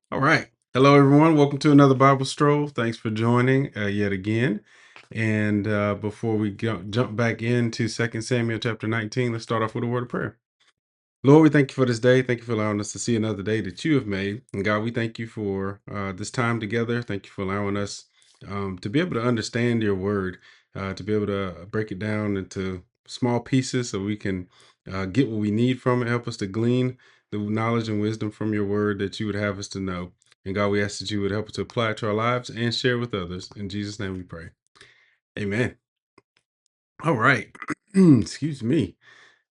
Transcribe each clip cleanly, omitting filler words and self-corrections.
All right. Hello, everyone. Welcome to another Bible Stroll. Thanks for joining yet again. And before we jump back into 2 Samuel chapter 19, let's start off with a word of prayer. Lord, we thank you for this day. Thank you for allowing us to see another day that you have made. And God, we thank you for this time together. Thank you for allowing us to be able to understand your word, to be able to break it down into small pieces so we can get what we need from it. Help us to glean the knowledge and wisdom from your word that you would have us to know. And God, we ask that you would help us to apply it to our lives and share with others. In Jesus' name we pray. Amen. All right. Excuse me.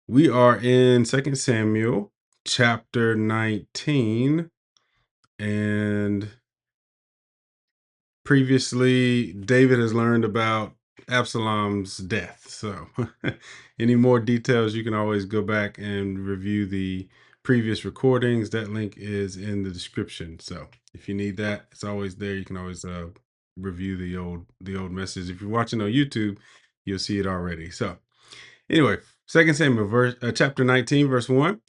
We are in 2 Samuel chapter 19, and previously David has learned about Absalom's death. So any more details, you can always go back and review the previous recordings. That link is in the description. So if you need that, it's always there. You can always review the old message. If you're watching on YouTube, you'll see it already. So anyway, 2 Samuel chapter 19, verse 1.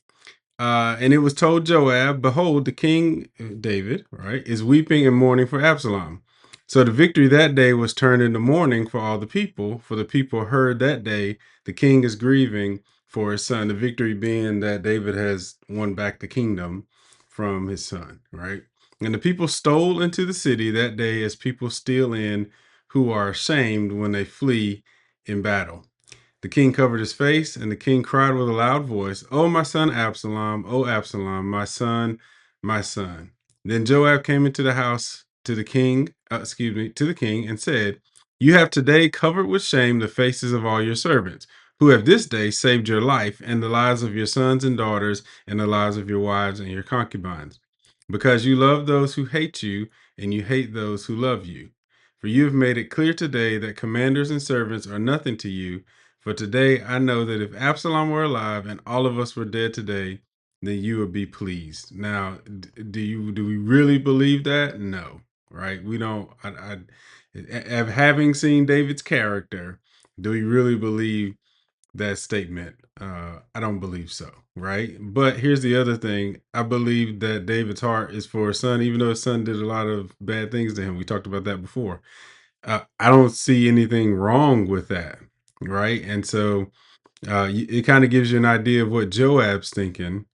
And it was told Joab, behold, the king David, right, is weeping and mourning for Absalom. So the victory that day was turned into mourning for all the people, for the people heard that day the king is grieving for his son. The victory being that David has won back the kingdom from his son, right? And the people stole into the city that day as people steal in who are ashamed when they flee in battle. The king covered his face, and the king cried with a loud voice, "O my son Absalom, O Absalom, my son, my son." Then Joab came into the house to the king, and said, "You have today covered with shame the faces of all your servants, who have this day saved your life and the lives of your sons and daughters, and the lives of your wives and your concubines, because you love those who hate you, and you hate those who love you. For you have made it clear today that commanders and servants are nothing to you. For today I know that if Absalom were alive and all of us were dead today, then you would be pleased." Now, do we really believe that? No, right? We don't. Having seen David's character, do we really believe that statement? I don't believe so, right? But here's the other thing: I believe that David's heart is for his son, even though his son did a lot of bad things to him. We talked about that before. I don't see anything wrong with that, right? And so it kind of gives you an idea of what Joab's thinking,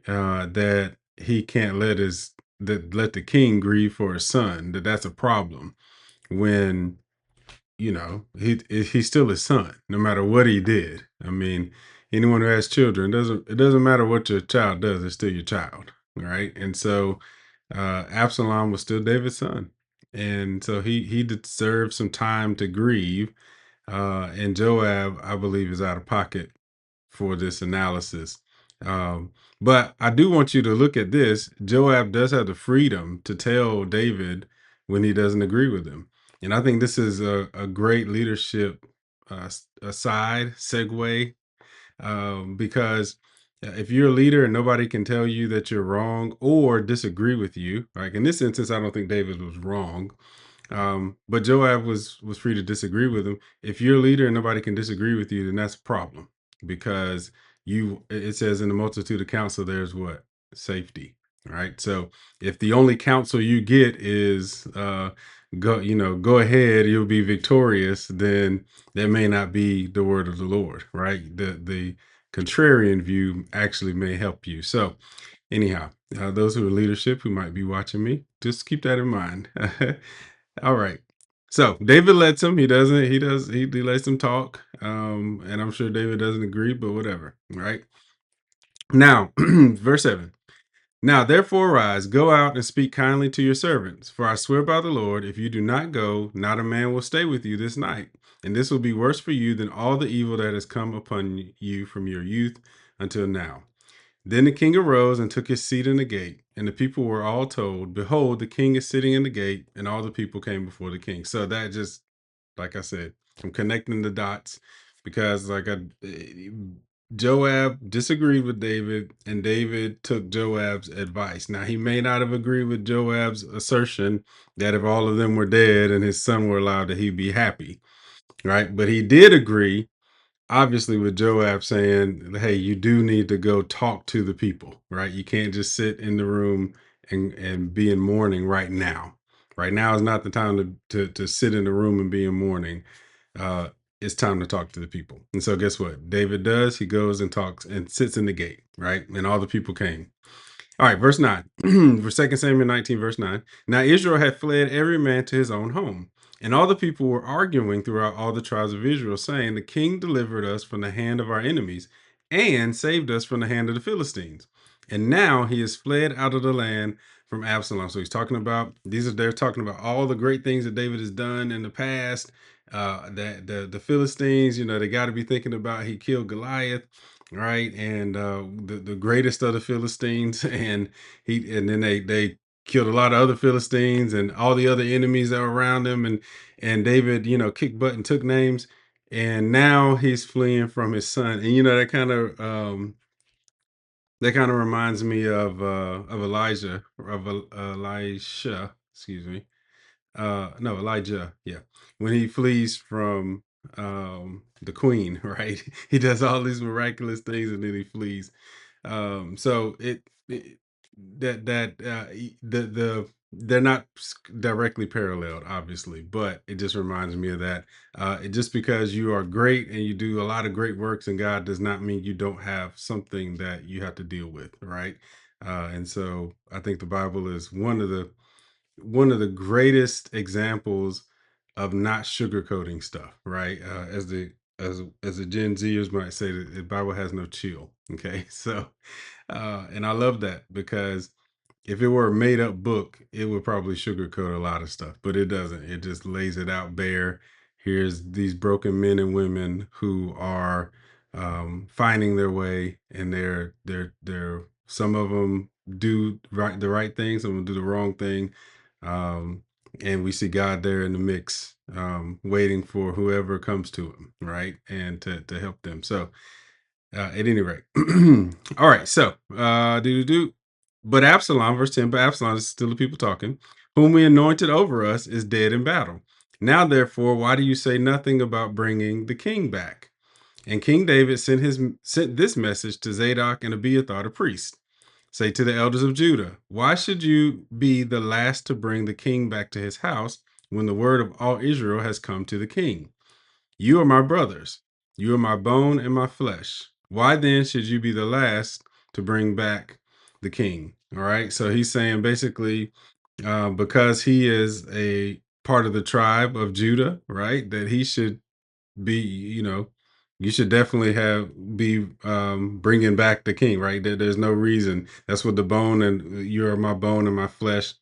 that he can't let the king grieve for his son. That's a problem when he's still his son, no matter what he did. I mean, anyone who has children, it doesn't matter what your child does; it's still your child, right? And so Absalom was still David's son, and so he deserved some time to grieve. And Joab, I believe, is out of pocket for this analysis. Um, but I do want you to look at this. Joab does have the freedom to tell David when he doesn't agree with him. And I think this is a great leadership aside segue, because if you're a leader and nobody can tell you that you're wrong or disagree with you, like in this instance, I don't think David was wrong, but Joab was free to disagree with him. If you're a leader and nobody can disagree with you, then that's a problem, because it says in the multitude of counsel there's what? Safety. Right. So if the only counsel you get is go ahead, you'll be victorious, then that may not be the word of the Lord, right? The contrarian view actually may help you. So anyhow, those who are leadership who might be watching me, just keep that in mind. All right. So David lets him. He lets him talk. And I'm sure David doesn't agree, but whatever. Right. Now, verse 7. Now therefore arise, go out and speak kindly to your servants. For I swear by the Lord, if you do not go, not a man will stay with you this night. And this will be worse for you than all the evil that has come upon you from your youth until now. Then the king arose and took his seat in the gate, and the people were all told, "Behold, the king is sitting in the gate," and all the people came before the king. So that just, like I said, I'm connecting the dots, because Joab disagreed with David, and David took Joab's advice. Now, he may not have agreed with Joab's assertion that if all of them were dead and his son were alive, that he'd be happy, right? But he did agree, obviously, with Joab saying, "Hey, you do need to go talk to the people, right? You can't just sit in the room and be in mourning right now. Right now is not the time to sit in the room and be in mourning. uh, it's time to talk to the people. And so, guess what David does? He goes and talks and sits in the gate, right? And all the people came. All right, verse 9. For 2 Samuel 19, verse 9. Now Israel had fled every man to his own home. And all the people were arguing throughout all the tribes of Israel, saying, the king delivered us from the hand of our enemies and saved us from the hand of the Philistines. And now he has fled out of the land from Absalom. So he's talking about they're talking about all the great things that David has done in the past. That the Philistines, they got to be thinking about he killed Goliath, right? And the greatest of the Philistines, and then they killed a lot of other Philistines and all the other enemies that were around him, and David, kicked butt and took names, and now he's fleeing from his son. And that kind of reminds me of Elisha, excuse me. No, Elijah, yeah. When he flees from the queen, right? He does all these miraculous things and then he flees. So it the they're not directly paralleled, obviously, but it just reminds me of that. Just because you are great and you do a lot of great works in God does not mean you don't have something that you have to deal with, right? And so I think the Bible is one of the greatest examples of not sugarcoating stuff, right? As the Gen Zers might say, the Bible has no chill. Okay, so and I love that, because if it were a made up book, it would probably sugarcoat a lot of stuff, but it doesn't. It just lays it out bare. Here's these broken men and women who are finding their way, and they're some of them do the right thing, some of them do the wrong thing, um, and we see God there in the mix, waiting for whoever comes to him, right, and to help them. So at any rate, all right. So, do. But Absalom, verse 10, but Absalom is still the people talking, whom we anointed over us is dead in battle. Now, therefore, why do you say nothing about bringing the king back? And King David sent this message to Zadok and Abiathar the priest. Say to the elders of Judah, why should you be the last to bring the king back to his house when the word of all Israel has come to the king? You are my brothers. You are my bone and my flesh. Why then should you be the last to bring back the king? All right. So he's saying basically, because he is a part of the tribe of Judah, right, that he should be, you should definitely be bringing back the king, right? There's no reason. That's what the bone, and you are my bone and my flesh,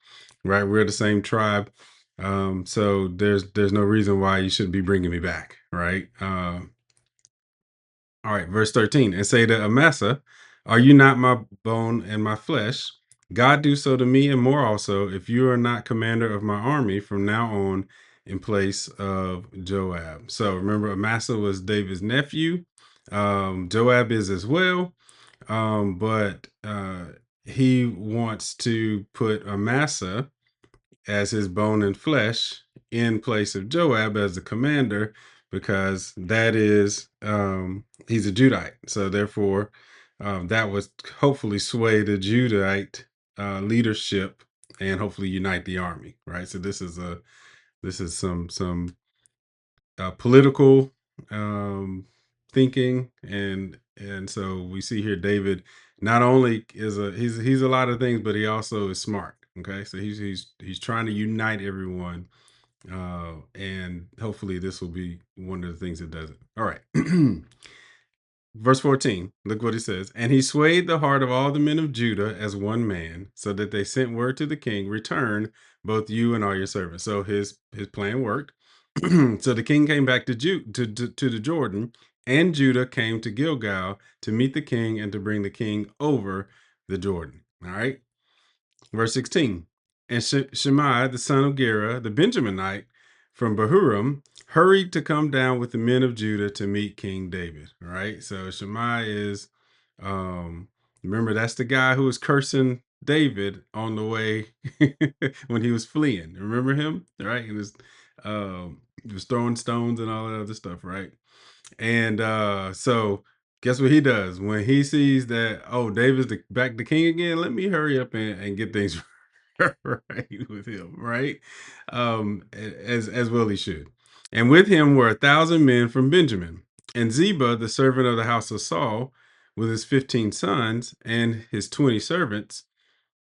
right? We're the same tribe. So there's no reason why you should be bringing me back, right? All right, verse 13. And say to Amasa, are you not my bone and my flesh? God do so to me and more also, if you are not commander of my army from now on in place of Joab. So remember, Amasa was David's nephew. Joab is as well. But he wants to put Amasa as his bone and flesh in place of Joab as the commander, because that is he's a Judite. So therefore, that would hopefully sway the Judite leadership and hopefully unite the army, right? So this is some political thinking, and so we see here David not only he's a lot of things, but he also is smart. Okay, so he's trying to unite everyone, and hopefully this will be one of the things that does it. All right. Verse 14, look what he says. And he swayed the heart of all the men of Judah as one man, so that they sent word to the king, return both you and all your servants. So his plan worked. So the king came back to the Jordan, and Judah came to Gilgal to meet the king and to bring the king over the Jordan. All right. Verse 16. And Shimei, the son of Gera, the Benjaminite from Bahurim, hurried to come down with the men of Judah to meet King David. All right. So Shimei is, remember, that's the guy who was cursing David on the way when he was fleeing. Remember him? Right. And he was throwing stones and all that other stuff. Right. And so Guess what he does when he sees that, oh, David's back the king again? Let me hurry up and get things right with him, right? As well he should. And with him were 1,000 men from Benjamin, and Ziba, the servant of the house of Saul, with his 15 sons and his 20 servants,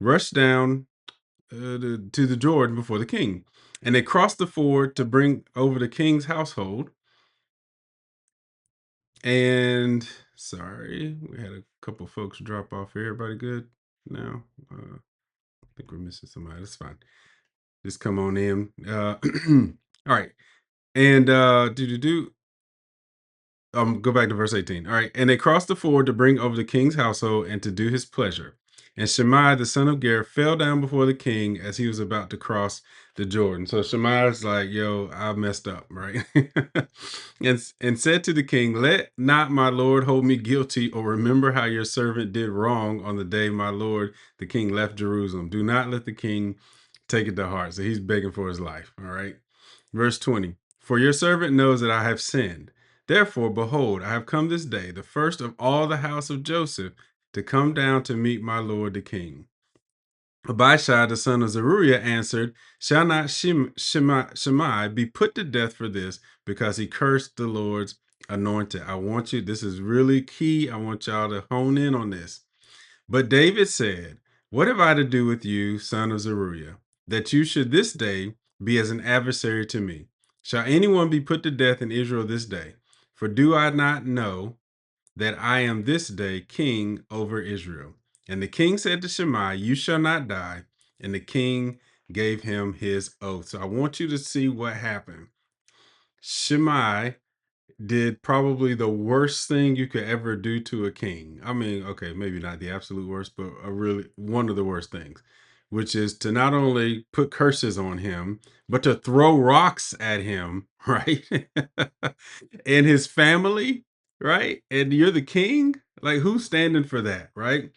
rushed down to the Jordan before the king. And they crossed the ford to bring over the king's household. And sorry, we had a couple folks drop off here. Everybody good now? I think we're missing somebody. That's fine. Just come on in. All right. And do go back to verse 18. All right. And they crossed the ford to bring over the king's household and to do his pleasure. And Shemaiah, the son of Ger, fell down before the king as he was about to cross the Jordan. So Shemaiah's like, yo, I messed up, right? and said to the king, let not my lord hold me guilty, or remember how your servant did wrong on the day my lord the king left Jerusalem. Do not let the king take it to heart. So he's begging for his life. All right. Verse 20. For your servant knows that I have sinned. Therefore, behold, I have come this day, the first of all the house of Joseph, to come down to meet my lord the king. Abishai, the son of Zeruiah, answered, shall not Shimei be put to death for this, because he cursed the Lord's anointed? I want you, this is really key. I want y'all to hone in on this. But David said, what have I to do with you, son of Zeruiah, that you should this day be as an adversary to me? Shall anyone be put to death in Israel this day? For do I not know that I am this day king over Israel? And the king said to Shimei, you shall not die. And the king gave him his oath. So I want you to see what happened. Shimei did probably the worst thing you could ever do to a king. I mean, okay, maybe not the absolute worst, but a really one of the worst things, which is to not only put curses on him, but to throw rocks at him, right? And his family, right? And you're the king? Like, who's standing for that, right?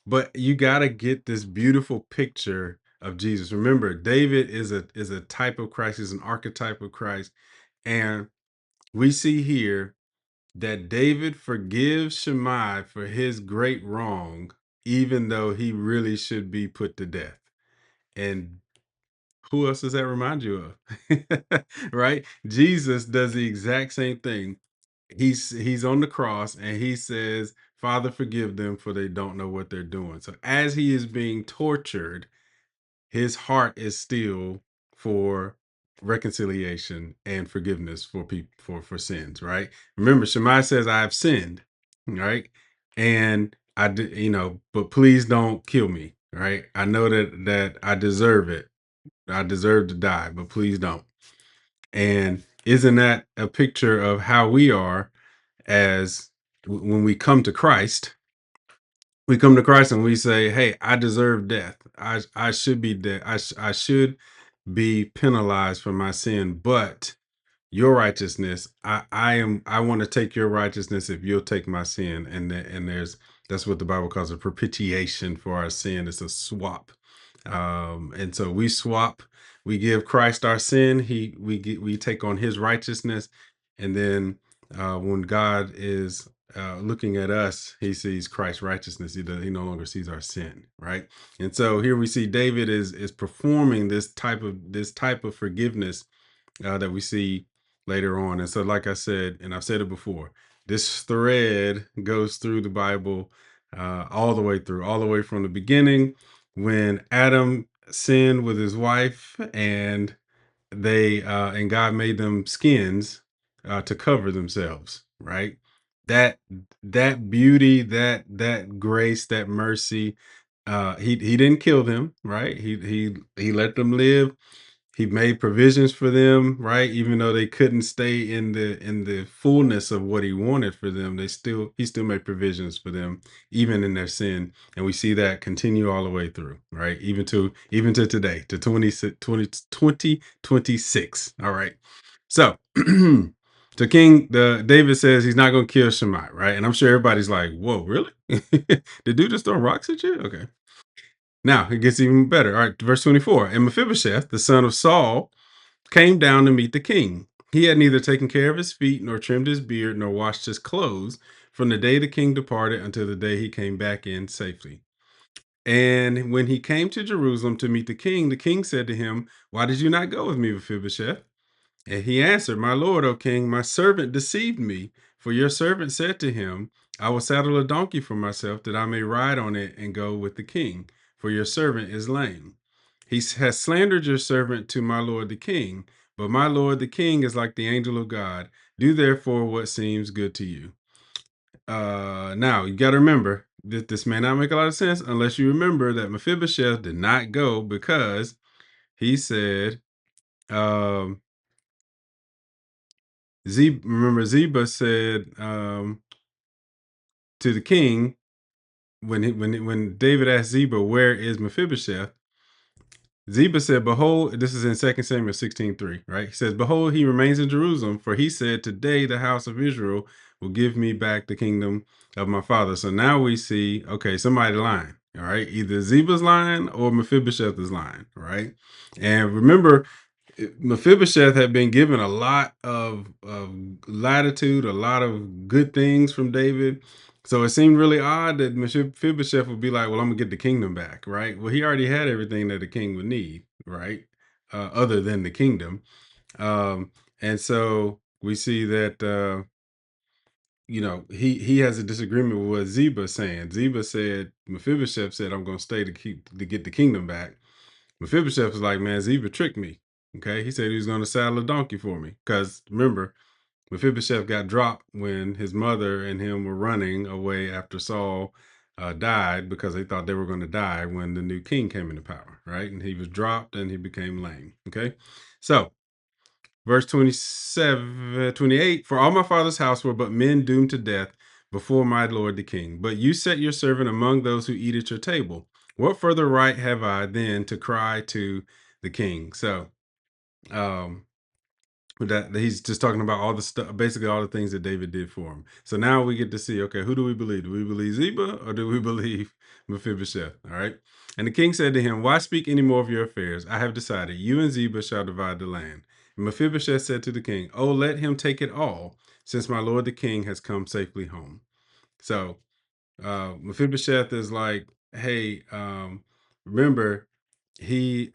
But you got to get this beautiful picture of Jesus. Remember, David is a type of Christ, is an archetype of Christ. And we see here that David forgives Shimei for his great wrong, even though he really should be put to death. And who else does that remind you of? Right? Jesus does the exact same thing. He's on the cross and he says, Father, forgive them, for they don't know what they're doing. So as he is being tortured, his heart is still for reconciliation and forgiveness for people for sins, right? Remember, Shemaiah says, I have sinned, right? And I did, but please don't kill me, right? I know that I deserve it. I deserve to die, but please don't. And isn't that a picture of how we are as when we come to Christ? We come to Christ and we say, hey, I deserve death. I should be dead. I should be penalized for my sin, but your righteousness, I want to take your righteousness if you'll take my sin. And that's what the Bible calls a propitiation for our sin. It's a swap. And so we swap, we give Christ our sin, we take on his righteousness. And then when God is looking at us, he sees Christ's righteousness. He no longer sees our sin, right? And so here we see David is performing this type of forgiveness that we see later on. And so, like I said, and I've said it before, this thread goes through the Bible all the way through, all the way from the beginning when Adam sinned with his wife, and and God made them skins to cover themselves, right? That that beauty, that grace, that mercy. He didn't kill them, right? He let them live. He made provisions for them, right? Even though they couldn't stay in the fullness of what he wanted for them, he still made provisions for them, even in their sin. And we see that continue all the way through, right? Even to today, to 2026. All right. So so the David says he's not gonna kill Shemai, right? And I'm sure everybody's like, whoa, really? The dude just throw rocks at you? Okay. Now it gets even better. All right, verse 24. And Mephibosheth, the son of Saul, came down to meet the king. He had neither taken care of his feet, nor trimmed his beard, nor washed his clothes. from the day the king departed until the day he came back in safely. And when he came to Jerusalem to meet the king said to him, "Why did you not go with me, Mephibosheth?" And he answered, "My lord, O king, my servant deceived me. For your servant said to him, I will saddle a donkey for myself that I may ride on it and go with the king, for your servant is lame. Has slandered your servant to my lord the king, but my lord the king is like the angel of God. Do therefore what seems good to you." Now you got to remember that this may not make a lot of sense unless you remember that Mephibosheth did not go because he said, um, remember Ziba said to the king when David asked Ziba, "Where is Mephibosheth?" Ziba said, "Behold," this is in 2 Samuel 16:3, right? He says, "Behold, he remains in Jerusalem, for he said, Today the house of Israel will give me back the kingdom of my father." So now we see, okay, somebody lying, all right? Either Ziba's lying or Mephibosheth is lying, right? And remember, Mephibosheth had been given a lot of latitude, a lot of good things from David. So it seemed really odd that Mephibosheth would be like, "Well, I'm gonna get the kingdom back," right? Well, he already had everything that a king would need, right? Other than the kingdom. Um, and so we see that he has a disagreement with what Ziba is saying. Ziba said, Mephibosheth said, "I'm gonna stay to get the kingdom back." Mephibosheth was like, "Man, Ziba tricked me." Okay, he said he was going to saddle a donkey for me because remember, Mephibosheth got dropped when his mother and him were running away after Saul died because they thought they were going to die when the new king came into power, right? And he was dropped and he became lame. Okay, so verse 27, 28: "For all my father's house were but men doomed to death before my lord the king. But you set your servant among those who eat at your table. What further right have I then to cry to the king?" So, um, that he's just talking about all the stuff, basically all the things that David did for him. So now we get to see, okay, who do we believe? Do we believe Ziba or do we believe Mephibosheth? All right. And the king said to him, "Why speak any more of your affairs? I have decided. You and Ziba shall divide the land." And Mephibosheth said to the king, "Oh, let him take it all, since my lord the king has come safely home." So Mephibosheth is like, "Hey, remember, he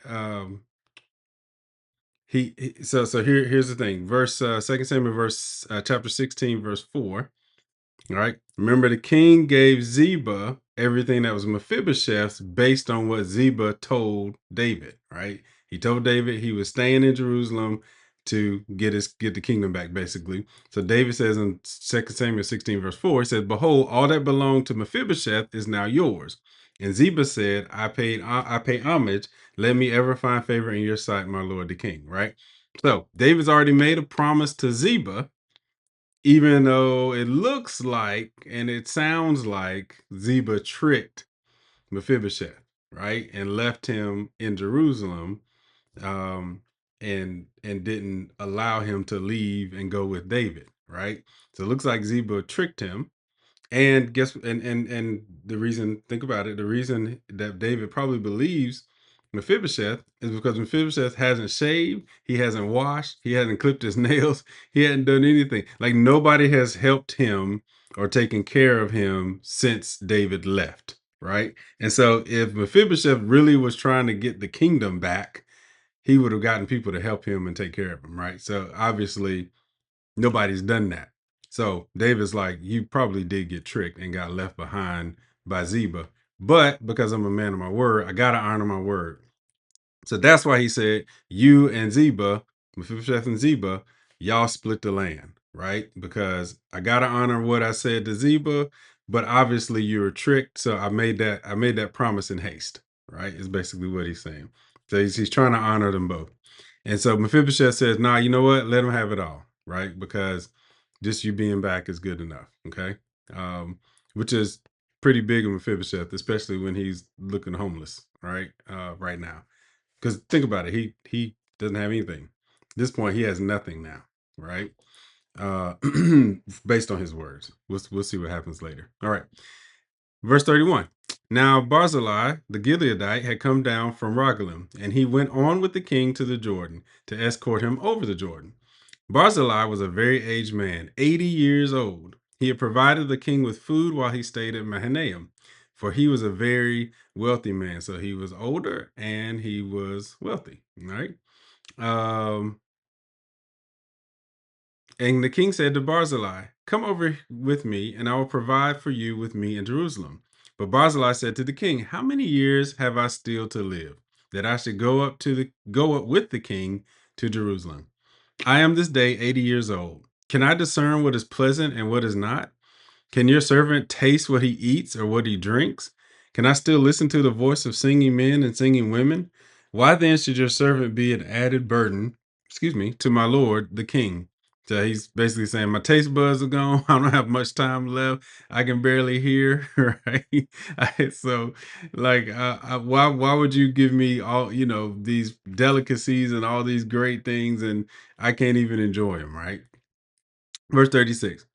so here's the thing. Verse 2 Samuel verse chapter 16 verse 4. All right. Remember, the king gave Ziba everything that was Mephibosheth's based on what Ziba told David. Right. He told David he was staying in Jerusalem to get the kingdom back, basically. So David says in 2 Samuel 16 verse 4, he says, "Behold, all that belonged to Mephibosheth is now yours." And Ziba said, I pay homage. Let me ever find favor in your sight, my lord the king." Right. So David's already made a promise to Ziba, even though it looks like and it sounds like Ziba tricked Mephibosheth, right, and left him in Jerusalem, um, and didn't allow him to leave and go with David, right? So it looks like Ziba tricked him, and and the reason, think about it, the reason that David probably believes Mephibosheth is because Mephibosheth hasn't shaved, he hasn't washed, he hasn't clipped his nails, he hadn't done anything. Like nobody has helped him or taken care of him since David left, right? And so if Mephibosheth really was trying to get the kingdom back, he would have gotten people to help him and take care of him, right? So obviously nobody's done that. So David's like, "You probably did get tricked and got left behind by Ziba. But because I'm a man of my word, I got to honor my word." So that's why he said, "You and Ziba, Mephibosheth and Ziba, y'all split the land," right? Because I got to honor what I said to Ziba, but obviously you were tricked. So I made that promise in haste, right? Is basically what he's saying. So he's trying to honor them both. And so Mephibosheth says, "Nah, you know what? Let him have it all, right? Because just you being back is good enough." Okay. Which is pretty big of Mephibosheth, especially when he's looking homeless, right? Right now. Because think about it, he doesn't have anything. At this point, he has nothing now, right? Uh, based on his words. We'll see what happens later. All right. Verse 31. Now Barzillai the Gileadite had come down from Rogelim, and he went on with the king to the Jordan to escort him over the Jordan. Barzillai was a very aged man, 80 years old. He had provided the king with food while he stayed at Mahanaim, for he was a very wealthy man. So he was older and he was wealthy, right? Um, and the king said to Barzillai, "Come over with me, and I will provide for you with me in Jerusalem." But Barzillai said to the king, "How many years have I still to live, that I should go up with the king to Jerusalem? I am this day 80 years old. Can I discern what is pleasant and what is not? Can your servant taste what he eats or what he drinks? Can I still listen to the voice of singing men and singing women? Why then should your servant be an added burden, to my lord, the king?" So he's basically saying, my taste buds are gone. I don't have much time left. I can barely hear. Right. So, like, why would you give me all, these delicacies and all these great things, and I can't even enjoy them? Right. Verse 36.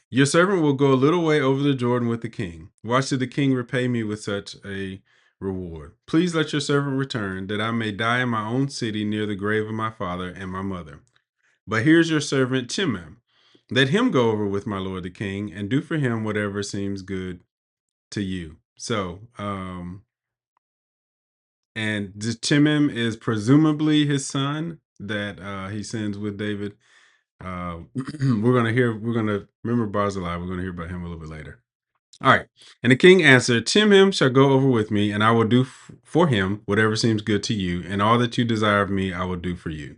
Your servant will go a little way over the Jordan with the king. Why should the king repay me with such a reward? Please let your servant return, that I may die in my own city near the grave of my father and my mother. But here's your servant Chimham. Let him go over with my lord the king, and do for him whatever seems good to you. So, and this Chimham is presumably his son that he sends with David. We're gonna remember Barzillai. We're gonna hear about him a little bit later. All right. And the king answered, Chimham shall go over with me, and I will do for him whatever seems good to you, and all that you desire of me, I will do for you.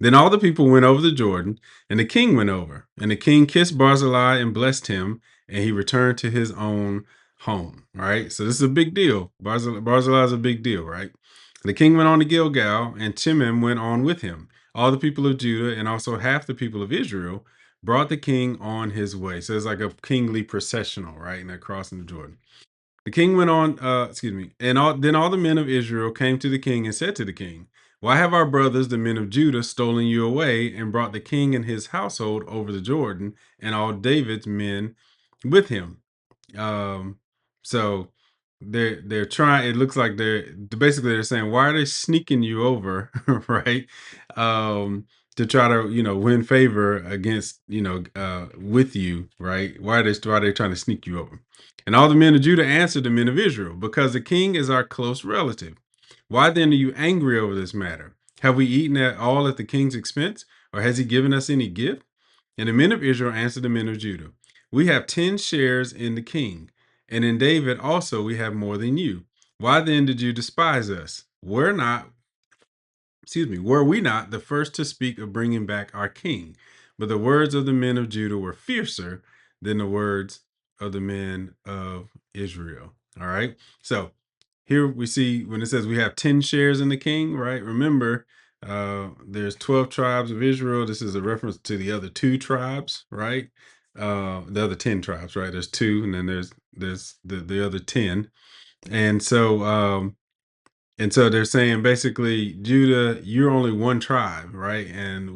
Then all the people went over the Jordan, and the king went over. And the king kissed Barzillai and blessed him, and he returned to his own home. All right. So this is a big deal. Barzillai is a big deal, right? The king went on to Gilgal, and Chimham went on with him. All the people of Judah and also half the people of Israel brought the king on his way. So it's like a kingly processional, right? And they're crossing the Jordan. The king went on, then all the men of Israel came to the king and said to the king, "Why have our brothers, the men of Judah, stolen you away and brought the king and his household over the Jordan and all David's men with him?" Um, so they're trying. It looks like they're saying, "Why are they sneaking you over?" Right? To try to win favor against with you, right? Why are they trying to sneak you over? And all the men of Judah answered the men of Israel, "Because the king is our close relative. Why then are you angry over this matter? Have we eaten at the king's expense, or has he given us any gift?" And the men of Israel answered the men of Judah, "We have 10 shares in the king, and in David also we have more than you. Why then did you despise us? Were we not the first to speak of bringing back our king? But the words of the men of Judah were fiercer than the words of the men of Israel." All right. So here we see when it says we have 10 shares in the king, right? Remember, there's 12 tribes of Israel. This is a reference to the other two tribes, right? The other 10 tribes, right? There's two, and then there's the other 10. And so they're saying basically, Judah, you're only one tribe, right? And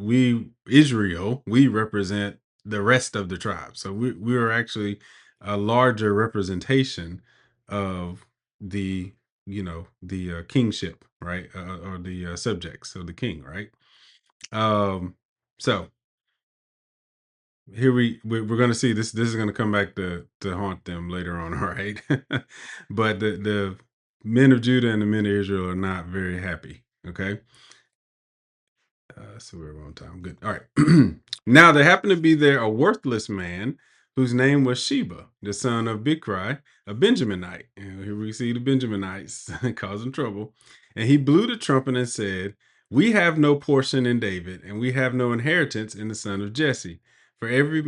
Israel, we represent the rest of the tribes. So we are actually a larger representation of the kingship, right? Or the subjects of the king, right? Um, so here we're going to see this. This is going to come back to haunt them later on, all right? But the men of Judah and the men of Israel are not very happy. Okay. So we're on time. Good. All right. Now there happened to be there a worthless man whose name was Sheba, the son of Bichri, a Benjaminite. And here we see the Benjaminites causing trouble. And he blew the trumpet and said, "We have no portion in David, and we have no inheritance in the son of Jesse. For every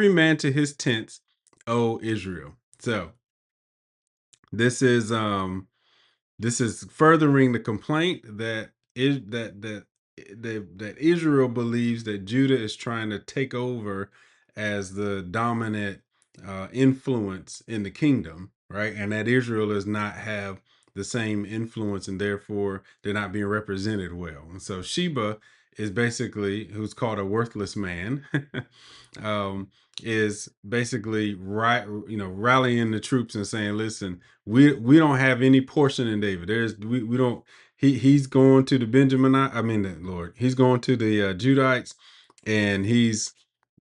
man to his tents, O Israel." So this is furthering the complaint that Israel believes that Judah is trying to take over as the dominant influence in the kingdom, right? And that Israel does not have the same influence, and therefore they're not being represented well. And so Sheba is basically, who's called a worthless man, um, is basically rallying the troops and saying, "Listen, we don't have any portion in David. We don't. He's going to the Benjaminite. I mean, the Lord. He's going to the Judites, and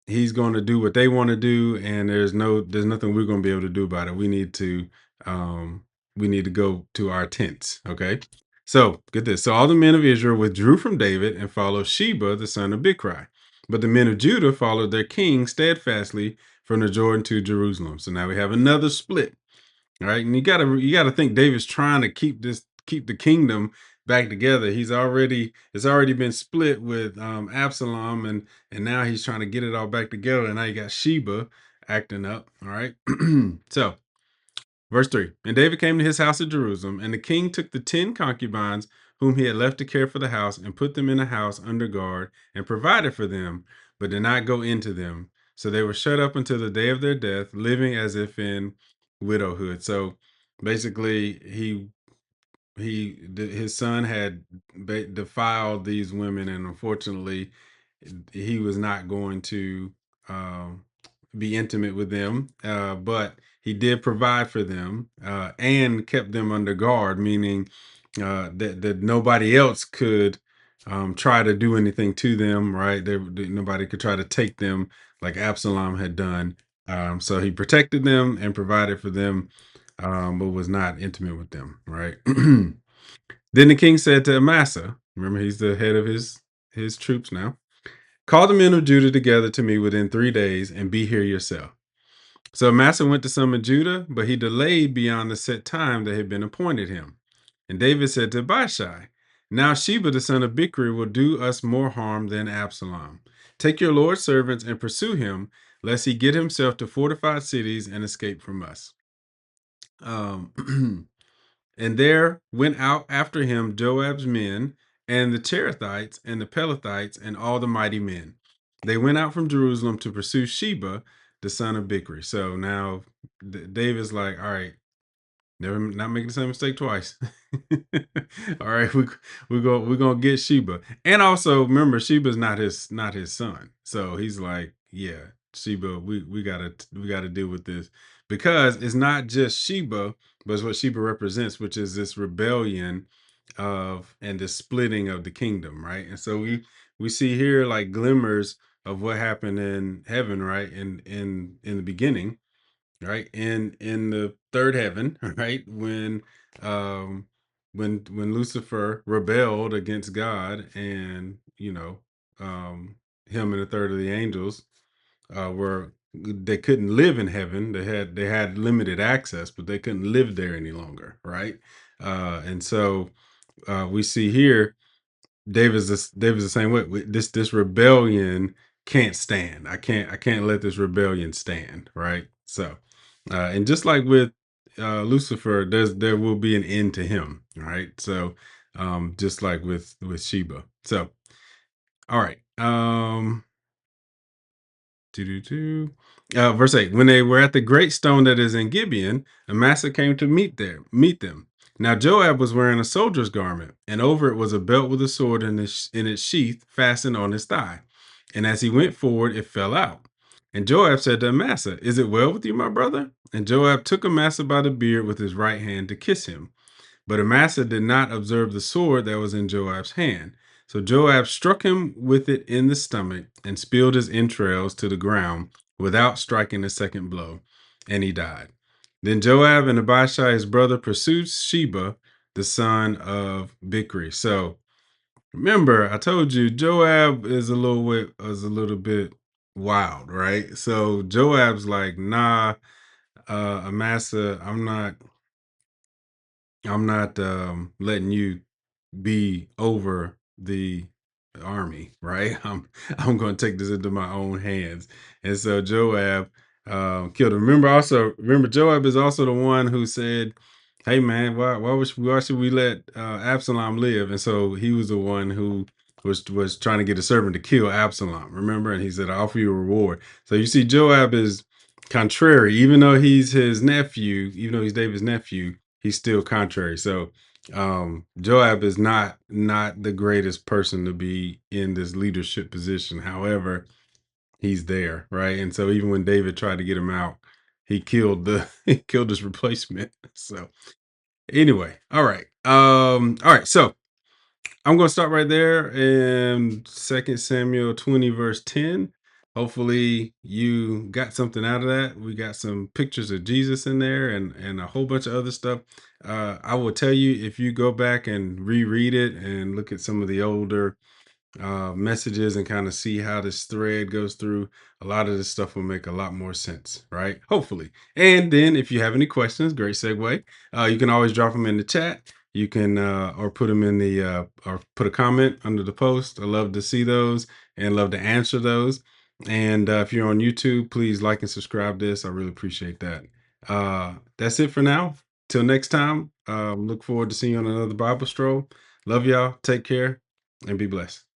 he's going to do what they want to do, and there's nothing we're going to be able to do about it. Um we need to go to our tents. Okay. So get this. So all the men of Israel withdrew from David and followed Sheba, the son of Bichri. But the men of Judah followed their king steadfastly from the Jordan to Jerusalem. So now we have another split. All right. And you gotta think David's trying to keep the kingdom back together. It's already been split with Absalom, and now he's trying to get it all back together. And now you got Sheba acting up. All right. So verse 3. And David came to his house at Jerusalem, and the king took the 10 concubines whom he had left to care for the house, and put them in a house under guard, and provided for them, but did not go into them. So they were shut up until the day of their death, living as if in widowhood. So basically, his son had defiled these women, and unfortunately, he was not going to um, be intimate with them, but he did provide for them and kept them under guard, meaning that nobody else could try to do anything to them, right? Nobody could try to take them like Absalom had done. So he protected them and provided for them, but was not intimate with them, right? Then the king said to Amasa, remember he's the head of his troops now, call the men of Judah together to me within 3 days, and be here yourself. So Amasa went to summon Judah, but he delayed beyond the set time that had been appointed him. And David said to Abishai, now Sheba the son of Bichri will do us more harm than Absalom. Take your Lord's servants and pursue him, lest he get himself to fortified cities and escape from us. And there went out after him Joab's men, and the Cherethites, and the Pelethites, and all the mighty men. They went out from Jerusalem to pursue Sheba, the son of Bichri. So now David's like, all right, never, not making the same mistake twice. All right, we're gonna get Sheba, and also remember Sheba's not his son, so he's like, yeah, Sheba, we gotta deal with this, because it's not just Sheba, but it's what Sheba represents, which is this rebellion of and the splitting of the kingdom, right? And so we see here like glimmers of what happened in heaven, right? In the beginning, right, in the third heaven, right, um when Lucifer rebelled against God, and um him and a third of the angels were they couldn't live in heaven. They had limited access, but they couldn't live there any longer, right? And so we see here David's the same way. This rebellion can't stand. I can't let this rebellion stand, right? So, and just like with Lucifer, there will be an end to him, right? So, just like with Sheba. So, all right. Doo-doo-doo. Verse 8. When they were at the great stone that is in Gibeon, Amasa came to meet them. Now Joab was wearing a soldier's garment, and over it was a belt with a sword in its sheath fastened on his thigh. And as he went forward, it fell out. And Joab said to Amasa, is it well with you, my brother? And Joab took Amasa by the beard with his right hand to kiss him. But Amasa did not observe the sword that was in Joab's hand. So Joab struck him with it in the stomach and spilled his entrails to the ground without striking a second blow, and he died. Then Joab and Abishai, his brother, pursued Sheba, the son of Bichri. So remember, I told you Joab is a little bit wild, right? So Joab's like, nah, Amasa, I'm not letting you be over the army, right? I'm going to take this into my own hands. And so Joab killed him. Remember Joab is also the one who said, "Hey man, why should we let Absalom live?" And so he was the one who was trying to get a servant to kill Absalom. Remember, and he said, "I offer you a reward." So you see, Joab is contrary, even though he's his nephew, even though he's David's nephew, he's still contrary. So Joab is not the greatest person to be in this leadership position. However, he's there, right? And so even when David tried to get him out, he killed his replacement. So anyway, all right. All right, so I'm gonna start right there in 2 Samuel 20, verse 10. Hopefully you got something out of that. We got some pictures of Jesus in there and a whole bunch of other stuff. I will tell you, if you go back and reread it and look at some of the older messages and kind of see how this thread goes through, a lot of this stuff will make a lot more sense, right? Hopefully. And then if you have any questions, great segue, you can always drop them in the chat. You can or put them in the or put a comment under the post. I love to see those and love to answer those. And if you're on YouTube, please like and subscribe this. I really appreciate that. That's it for now. Till next time, look forward to seeing you on another Bible stroll. Love y'all. Take care and be blessed.